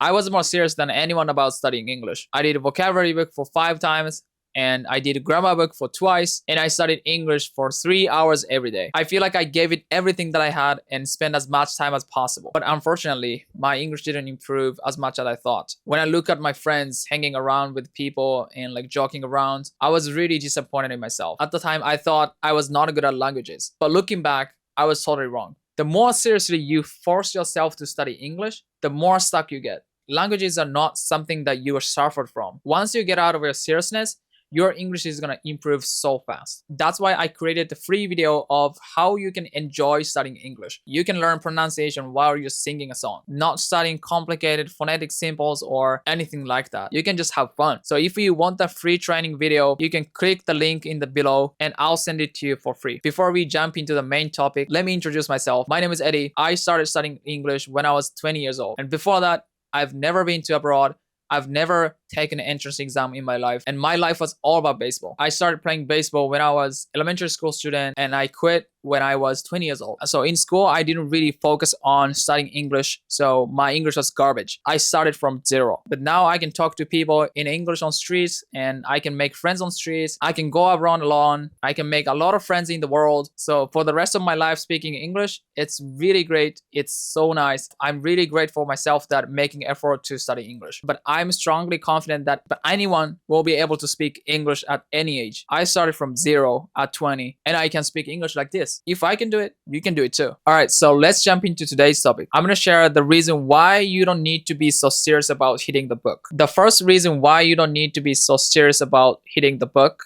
I was more serious than anyone about studying English. I did a vocabulary book for 5 times, and I did a grammar book for twice, and I studied English for 3 hours every day. I feel like I gave it everything that I had and spent as much time as possible. But unfortunately, my English didn't improve as much as I thought. When I look at my friends hanging around with people and like joking around, I was really disappointed in myself. At the time, I thought I was not good at languages. But looking back, I was totally wrong. The more seriously you force yourself to study English, the more stuck you get. Languages are not something that you are suffered from. Once you get out of your seriousness, your English is gonna improve so fast. That's why I created the free video of how you can enjoy studying English. You can learn pronunciation while you're singing a song, not studying complicated phonetic symbols or anything like that. You can just have fun. So if you want the free training video, you can click the link in the below and I'll send it to you for free. Before we jump into the main topic, let me introduce myself. My name is Eddie. I started studying English when I was 20 years old. And before that, I've never been to abroad. I've never taken an entrance exam in my life, and my life was all about baseball. I started playing baseball when I was elementary school student, and I quit when I was 20 years old. So in school, I didn't really focus on studying English, so my English was garbage. I started from zero. But now I can talk to people in English on streets, and I can make friends on streets. I can go around alone. I can make a lot of friends in the world. So for the rest of my life speaking English, it's really great. It's so nice. I'm really grateful myself that making effort to study English. But I'm strongly confident that anyone will be able to speak English at any age. I started from zero at 20, and I can speak English like this. If I can do it, you can do it too. All right, so let's jump into today's topic. I'm going to share the reason why you don't need to be so serious about hitting the book. The first reason why you don't need to be so serious about hitting the book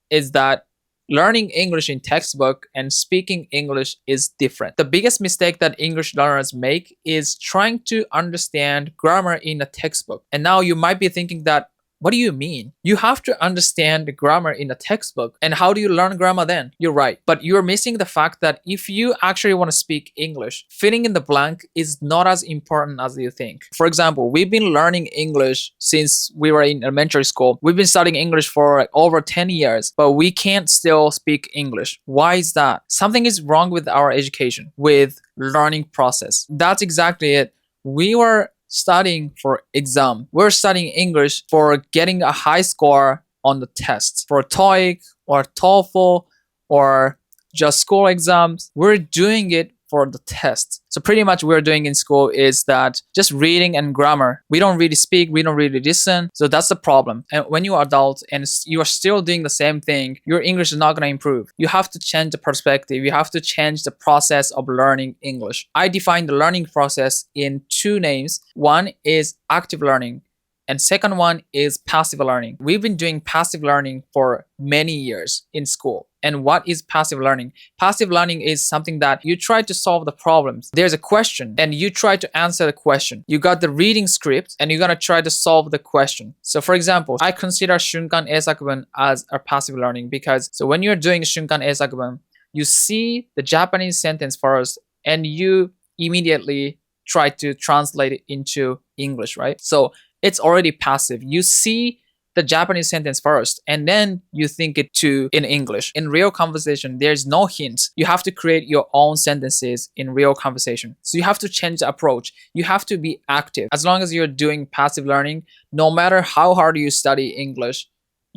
is that learning English in textbook and speaking English is different. The biggest mistake that English learners make is trying to understand grammar in a textbook. And now you might be thinking that, what do you mean? You have to understand the grammar in a textbook. And how do you learn grammar then? You're right. But you're missing the fact that if you actually want to speak English, filling in the blank is not as important as you think. For example, we've been learning English since we were in elementary school. We've been studying English for like over 10 years, but we can't still speak English. Why is that? Something is wrong with our education, with learning process. That's exactly it. We were studying for exam. We're studying English for getting a high score on the tests, for TOEIC or TOEFL or just school exams. We're doing it for the test. So pretty much what we're doing in school is that just reading and grammar. We don't really speak, we don't really listen. So that's the problem. And when you are adult and you are still doing the same thing, your English is not going to improve. You have to change the perspective. You have to change the process of learning English. I define the learning process in 2 names. One is active learning, and second one is passive learning. We've been doing passive learning for many years in school. And what is passive learning? Passive learning is something that you try to solve the problems. There's a question and you try to answer the question. You got the reading script and you're gonna try to solve the question. So for example, I consider Shunkan Eisakubun as a passive learning because so when you're doing Shunkan Eisakubun, you see the Japanese sentence first and you immediately try to translate it into English, right? So it's already passive. You see the Japanese sentence first, and then you think it to in English. In real conversation, there's no hints. You have to create your own sentences in real conversation. So you have to change the approach. You have to be active. As long as you're doing passive learning, no matter how hard you study English,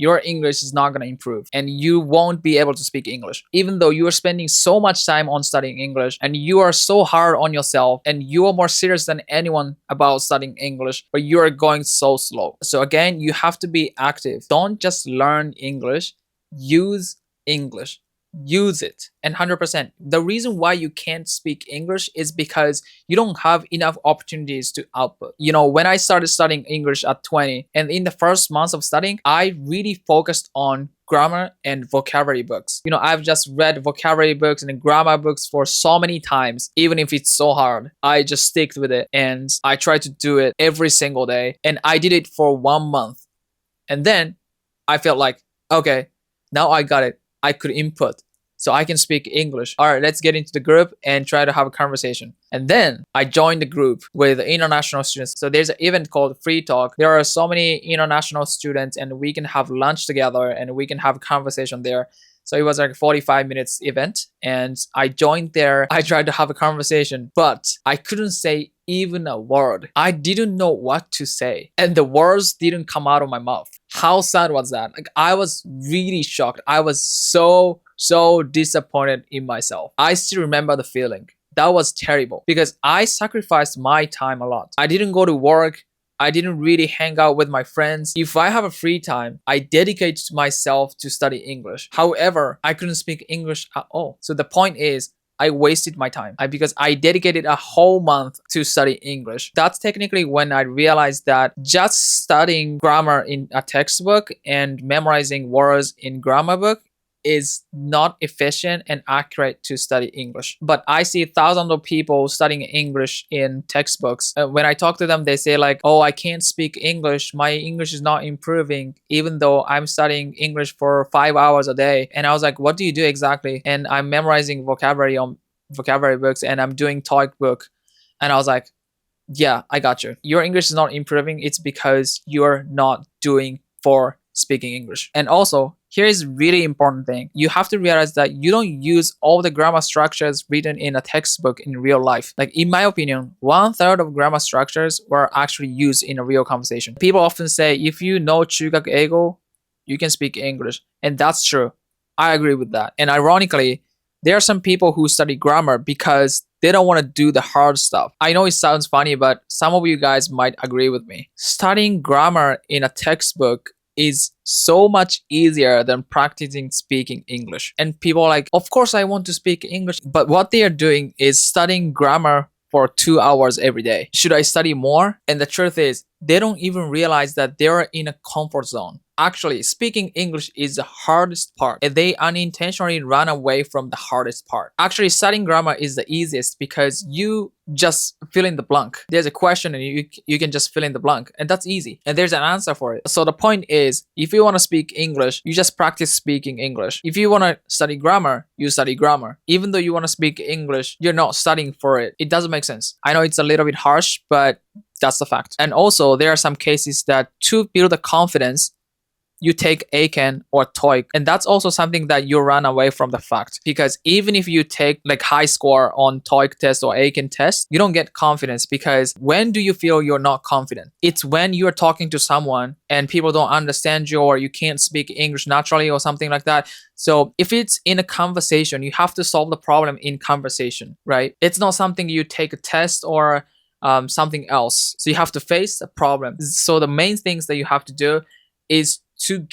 your English is not going to improve and you won't be able to speak English. Even though you are spending so much time on studying English and you are so hard on yourself and you are more serious than anyone about studying English, but you are going so slow. So again, you have to be active. Don't just learn English, use English. Use it. And 100%. The reason why you can't speak English is because you don't have enough opportunities to output. You know, when I started studying English at 20, and in the first months of studying, I really focused on grammar and vocabulary books. You know, I've just read vocabulary books and grammar books for so many times, even if it's so hard. I just stick with it and I try to do it every single day. And I did it for 1 month. And then I felt like, okay, now I got it. I could input. So I can speak English. All right, let's get into the group and try to have a conversation. And then I joined the group with international students. So there's an event called Free Talk. There are so many international students and we can have lunch together and we can have a conversation there. So it was like a 45 minutes event and I joined there. I tried to have a conversation, but I couldn't say even a word. I didn't know what to say, and the words didn't come out of my mouth. How sad was that? Like, I was really shocked. I was so disappointed in myself. I still remember the feeling. That was terrible because I sacrificed my time a lot. I didn't go to work. I didn't really hang out with my friends. If I have a free time, I dedicate myself to study English. However, I couldn't speak English at all. So the point is, I wasted my time because I dedicated a whole month to study English. That's technically when I realized that just studying grammar in a textbook and memorizing words in grammar book is not efficient and accurate to study English. But I see thousands of people studying English in textbooks. When I talk to them, they say like, oh, I can't speak English. My English is not improving, even though I'm studying English for 5 hours a day. And I was like, what do you do exactly? And I'm memorizing vocabulary on vocabulary books and I'm doing TOEIC book. And I was like, yeah, I got you. Your English is not improving. It's because you're not doing for speaking English. And also, here is really important thing. You have to realize that you don't use all the grammar structures written in a textbook in real life. Like in my opinion, 1/3 of grammar structures were actually used in a real conversation. People often say, if you know 중국英語, you can speak English. And that's true. I agree with that. And ironically, there are some people who study grammar because they don't want to do the hard stuff. I know it sounds funny, but some of you guys might agree with me. Studying grammar in a textbook is so much easier than practicing speaking English. And people are like, of course I want to speak English. But what they are doing is studying grammar for 2 hours every day. Should I study more? And the truth is, they don't even realize that they're in a comfort zone. Actually, speaking English is the hardest part, and they unintentionally run away from the hardest part. Actually, studying grammar is the easiest because you just fill in the blank. There's a question and you can just fill in the blank, and that's easy. And there's an answer for it. So the point is, if you want to speak English, you just practice speaking English. If you want to study grammar, you study grammar. Even though you want to speak English, you're not studying for it. It doesn't make sense. I know it's a little bit harsh, but that's the fact. And also, there are some cases that to build the confidence, you take ACAN or TOEIC. And that's also something that you run away from the fact. Because even if you take like high score on TOEIC test or ACAN test, you don't get confidence. Because when do you feel you're not confident? It's when you're talking to someone and people don't understand you, or you can't speak English naturally or something like that. So if it's in a conversation, you have to solve the problem in conversation, right? It's not something you take a test or something else. So you have to face a problem. So the main things that you have to do is to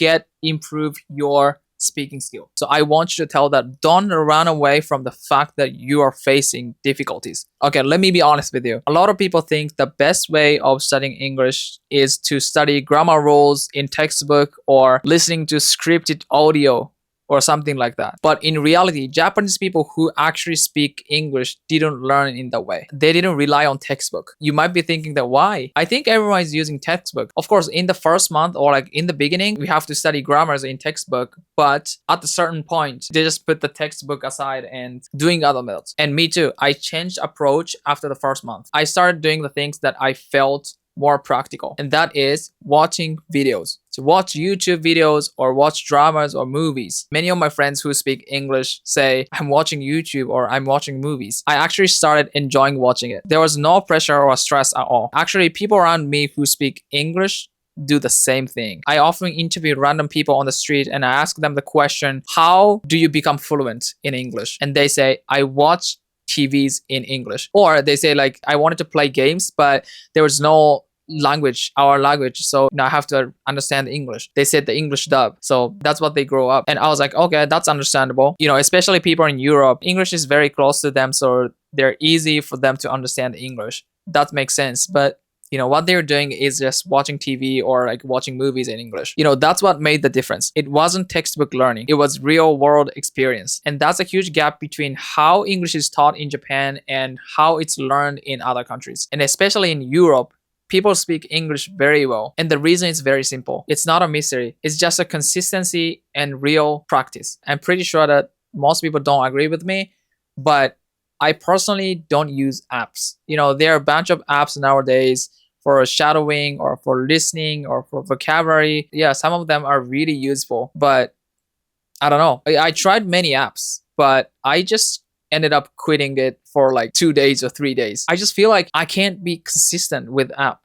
improve your speaking skill. So I want you to tell that don't run away from the fact that you are facing difficulties. Okay, let me be honest with you. A lot of people think the best way of studying English is to study grammar rules in textbook or listening to scripted audio or something like that. But in reality, Japanese people who actually speak English didn't learn in that way. They didn't rely on textbook. You might be thinking that why? I think everyone is using textbook. Of course, in the first month or like in the beginning, we have to study grammars in textbook. But at a certain point, they just put the textbook aside and doing other methods. And me too. I changed approach after the first month. I started doing the things that I felt more practical, and that is watching videos. So watch YouTube videos or watch dramas or movies. Many of my friends who speak English say I'm watching YouTube or I'm watching movies. I actually started enjoying watching it. There was no pressure or stress at all. Actually, people around me who speak English do the same thing. I often interview random people on the street and I ask them the question, how do you become fluent in English? And they say, I watch TVs in English. Or they say like, I wanted to play games, but there was no our language, so now I have to understand English. They said the English dub, so that's what they grow up. And I was like, okay, that's understandable. You know, especially people in Europe, English is very close to them, so they're easy for them to understand English. That makes sense. But you know, what they're doing is just watching TV or like watching movies in English. You know, that's what made the difference. It wasn't textbook learning. It was real world experience. And that's a huge gap between how English is taught in Japan and how it's learned in other countries. And especially in Europe, people speak English very well. And the reason is very simple. It's not a mystery. It's just a consistency and real practice. I'm pretty sure that most people don't agree with me, but I personally don't use apps. You know, there are a bunch of apps nowadays for shadowing or for listening or for vocabulary. Yeah, some of them are really useful, but I don't know. I tried many apps, but I just ended up quitting it for like 2 days or 3 days. I just feel like I can't be consistent with app.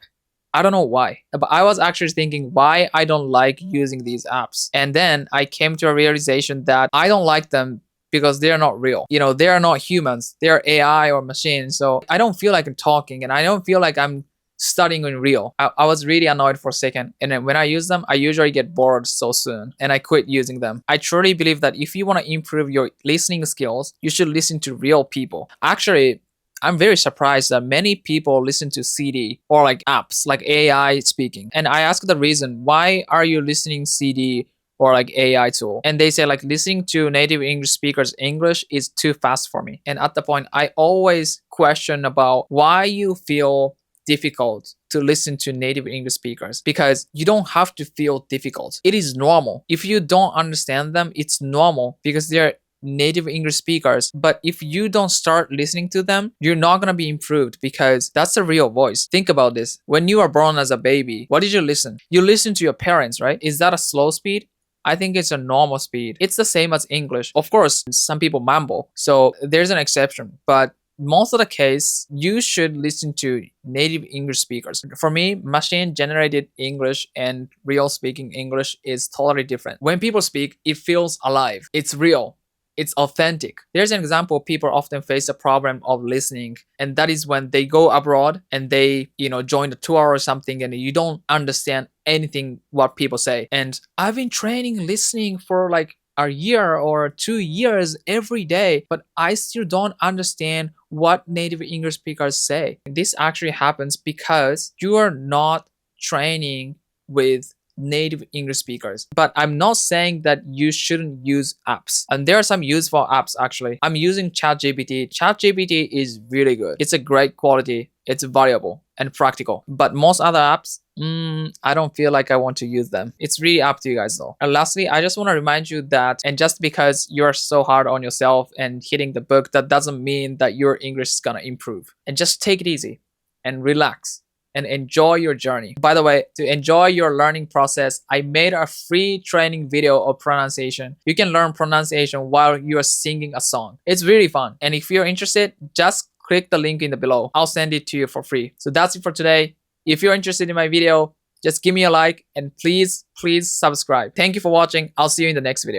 I don't know why, but I was actually thinking why I don't like using these apps. And then I came to a realization that I don't like them because they are not real. You know, they are not humans. They are AI or machines. So I don't feel like I'm talking, and I don't feel like I'm studying in real. I was really annoyed for a second. And then when I use them, I usually get bored so soon and I quit using them. I truly believe that if you want to improve your listening skills, you should listen to real people. Actually, I'm very surprised that many people listen to CD or like apps like AI speaking. And I ask the reason, why are you listening CD or like AI tool? And they say like listening to native English speakers English is too fast for me. And at the point, I always question about why you feel difficult to listen to native English speakers, because you don't have to feel difficult. It is normal. If you don't understand them, it's normal because they're native English speakers. But if you don't start listening to them, you're not going to be improved, because that's the real voice. Think about this. When you are born as a baby, what did you listen? You listen to your parents, right? Is that a slow speed? I think it's a normal speed. It's the same as English. Of course, some people mumble, so there's an exception. But most of the case, you should listen to native English speakers. For me, machine generated English and real speaking English is totally different. When people speak, it feels alive. It's real. It's authentic. There's an example. People often face a problem of listening, and that is when they go abroad and they, join the tour or something, and you don't understand anything what people say. And I've been training listening for like a year or 2 years every day, but I still don't understand what native English speakers say. This actually happens because you are not training with native English speakers. But I'm not saying that you shouldn't use apps. And there are some useful apps actually. I'm using ChatGPT. ChatGPT is really good. It's a great quality. It's valuable and practical. But most other apps, I don't feel like I want to use them. It's really up to you guys though. And lastly, I just want to remind you that, and just because you're so hard on yourself and hitting the book, that doesn't mean that your English is gonna improve. And just take it easy and relax and enjoy your journey. By the way, to enjoy your learning process, I made a free training video of pronunciation. You can learn pronunciation while you're singing a song. It's really fun. And if you're interested, just click the link in the below. I'll send it to you for free. So that's it for today. If you're interested in my video, just give me a like and please subscribe. Thank you for watching. I'll see you in the next video.